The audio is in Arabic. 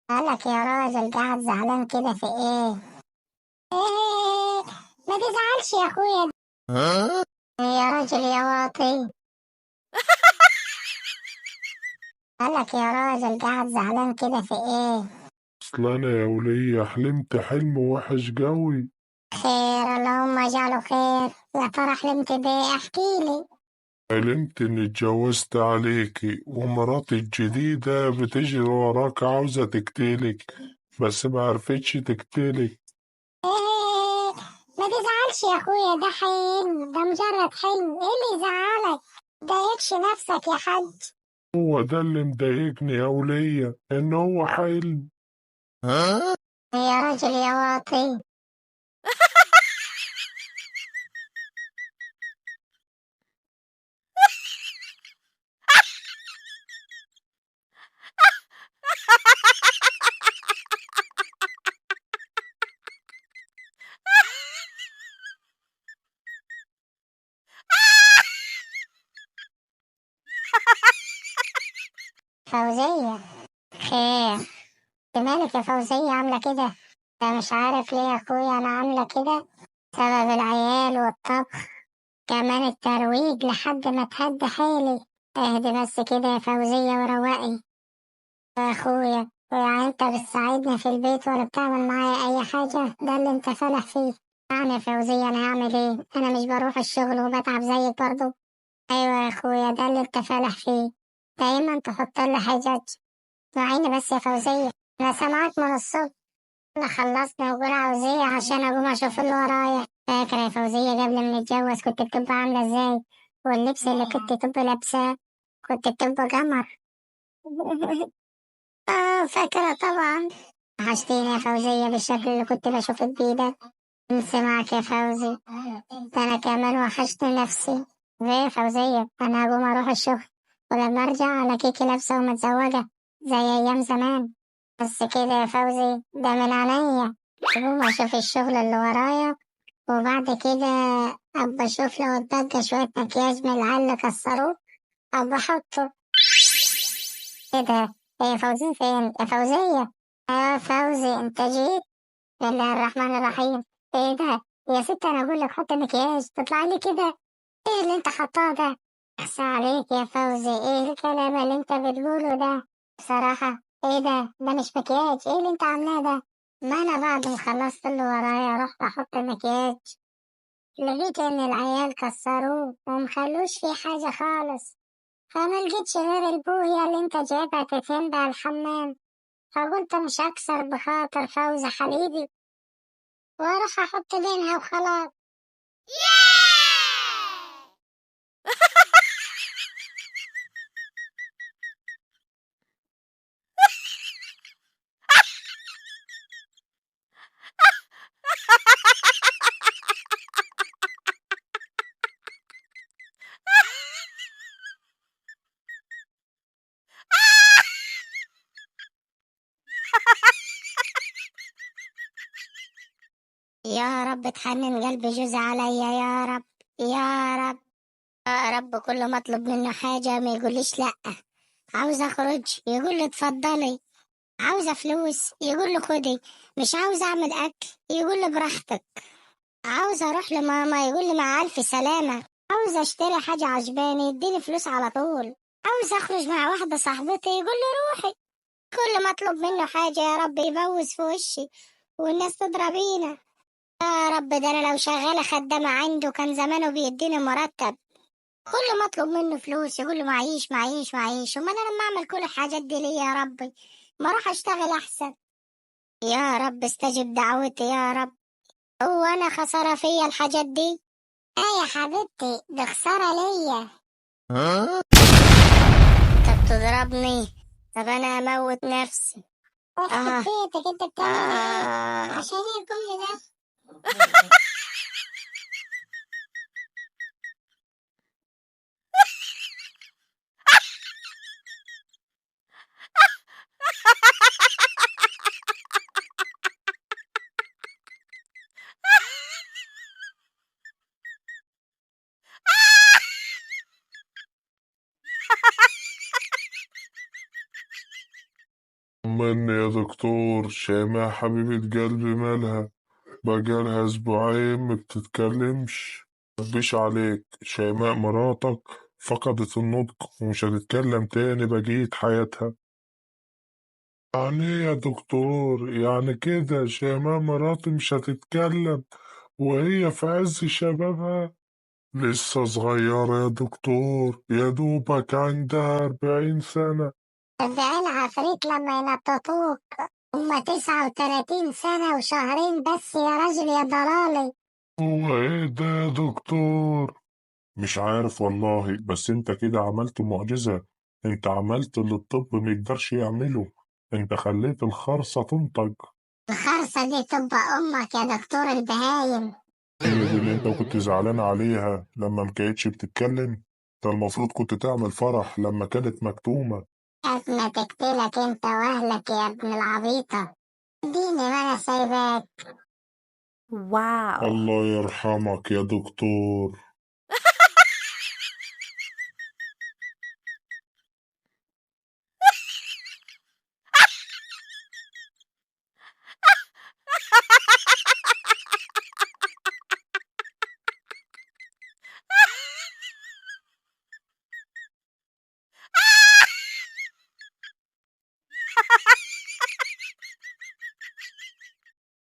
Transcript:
قالك يا راجل قاعد زعلان كده في ايه؟ ايه، ما تزعلش يا اخويا. يا راجل يا واطي. قالك يا راجل قاعد زعلان كده في ايه؟ اصل انا يا ولية حلمت حلم وحش قوي. خير، اللهم اجعله خير. يا ترى حلمت بيه؟ احكيلي. حلمت اني اتجوزت عليكي ومراتي الجديدة بتجري وراك عاوزة تقتلك، بس ما عرفتش تقتلك. ايه، ما تزعلش يا اخويا، ده حلم، ده مجرد حلم. ايه اللي يزعلك؟ مضايقش نفسك يا حاج. هو ده اللي مضايقني يا ولية، ان هو حلم. يا راجل يا واطي. فوزية، خير؟ مالك يا فوزية عاملة كده؟ أنا مش عارف ليه يا أخويا أنا عاملة كده. سبب العيال والطبخ، كمان الترويج لحد ما تهدي حيلي. اهدي بس كده يا فوزية وروقي. يا أخويا يعني أنت بتساعدني في البيت ولا بتعمل معايا أي حاجة؟ ده اللي أنت فالح فيه. يعني يا فوزية أنا هعمل إيه؟ أنا مش بروح الشغل وبتعب زيك برضه؟ أيوة يا أخويا، ده اللي أنت فالح فيه. دايما تحط لي حجج. اسمعيني بس يا فوزية، أنا سامعاك من الصبح. احنا خلصنا وجرى عاوزية عشان اقوم اشوف اللي ورايا. فاكرة يا فوزية قبل ما نتجوز كنت بتبقى عاملة ازاي؟ واللبس اللي كنت تبقى لابساه كنت بتبقى قمر. اه فاكرة طبعا. وحشتيني يا فوزية بالشكل اللي كنت بشوفك بيه ده. انسي معك يا فوزي. ده انا كمان وحشت نفسي. ليه يا فوزية؟ انا هقوم اروح الشغل، ولما ارجع على كيكي لابسة ومتزوجة زي ايام زمان. بس كده يا فوزي، ده من عينيا. أقوم أشوف الشغل اللي ورايا، وبعد كده أبقى أشوف لو اتبقى شوية مكياج من العيال اللي كسروه أبقى أحطه. إيه ده؟ هي فوزي فين؟ يا فوزية! يا فوزي أنت جيت؟ بسم الله الرحمن الرحيم. إيه ده؟ يا ست أنا أقول لك حط مكياج تطلع لي كده؟ إيه اللي أنت حطاه ده؟ أخسى عليك يا فوزي، إيه الكلام اللي أنت بتقوله ده؟ بصراحة إيه ده مش مكياج، إيه اللي أنت عاملاه ده؟ ما أنا بعد ما خلصت اللي ورايا رحت أحط مكياج، لقيت إن العيال كسروه ومخلوش فيه حاجة خالص، فما لقيتش غير البوية اللي أنت جايبها تتين بها الحمام، فقلت مش هكسر بخاطر فوزي حبيبي وأروح أحط بينها وخلاص. يا رب تحنن قلب جوزي عليا يا رب. يا رب. يا رب كل ما اطلب منه حاجة ما يقوليش لأ. عاوز اخرج يقول لي اتفضلي. عاوزة فلوس يقول لي خدي. مش عاوز اعمل اكل يقول لي براحتك. عاوز اروح لماما يقول لي مع الف سلامة. عاوز اشتري حاجة عجباني يديني فلوس على طول. عاوز اخرج مع واحدة صاحبتي يقول لي روحي. كل ما اطلب منه حاجة يا رب يبوس في وشي والناس تضربينا. يا رب ده انا لو شغالة خدامة عنده كان زمانه بيديني مرتب. كل ما اطلب منه فلوس يقول لي معيش معيش معيش، وما انا لما اعمل كل الحاجات دي ليه يا ربي؟ ما اروح اشتغل احسن. يا رب استجب دعوتي يا رب. هو انا خسارة فيا الحاجات دي؟ اه يا حبيبتي دي خسارة ليا. انت بتضربني؟ طب انا اموت نفسي. يخرب بيتك انت بتعمل ايه؟ عشان ايه كل ده؟ طمني يا دكتور، شيماء حبيبة قلبي مالها؟ بقالها أسبوعين ما بتتكلمش. مخبيش عليك، شيماء مراتك فقدت النطق ومش هتتكلم تاني بقية حياتها. يعني إيه يا دكتور؟ يعني كده شيماء مراتي مش هتتكلم وهي في عز شبابها؟ لسه صغيرة يا دكتور، يا دوبك عندها 40 سنة. صدقني العفريت لما ينططوك. هما 39 سنة وشهرين بس يا راجل يا ضلالي. هو ايه ده يا دكتور؟ مش عارف والله، بس انت كده عملت معجزة. انت عملت اللي الطب ميقدرش يعمله. انت خليت الخرصة تنطق. الخرصة دي تبقى أمك يا دكتور البهايم. هي دي اللي انت كنت زعلان عليها لما مكانتش بتتكلم؟ انت المفروض كنت تعمل فرح لما كانت مكتومة. أزمة تقتلك أنت وأهلك يا ابن العبيطة. اديني ما أنا سايباك. واو. الله يرحمك يا دكتور.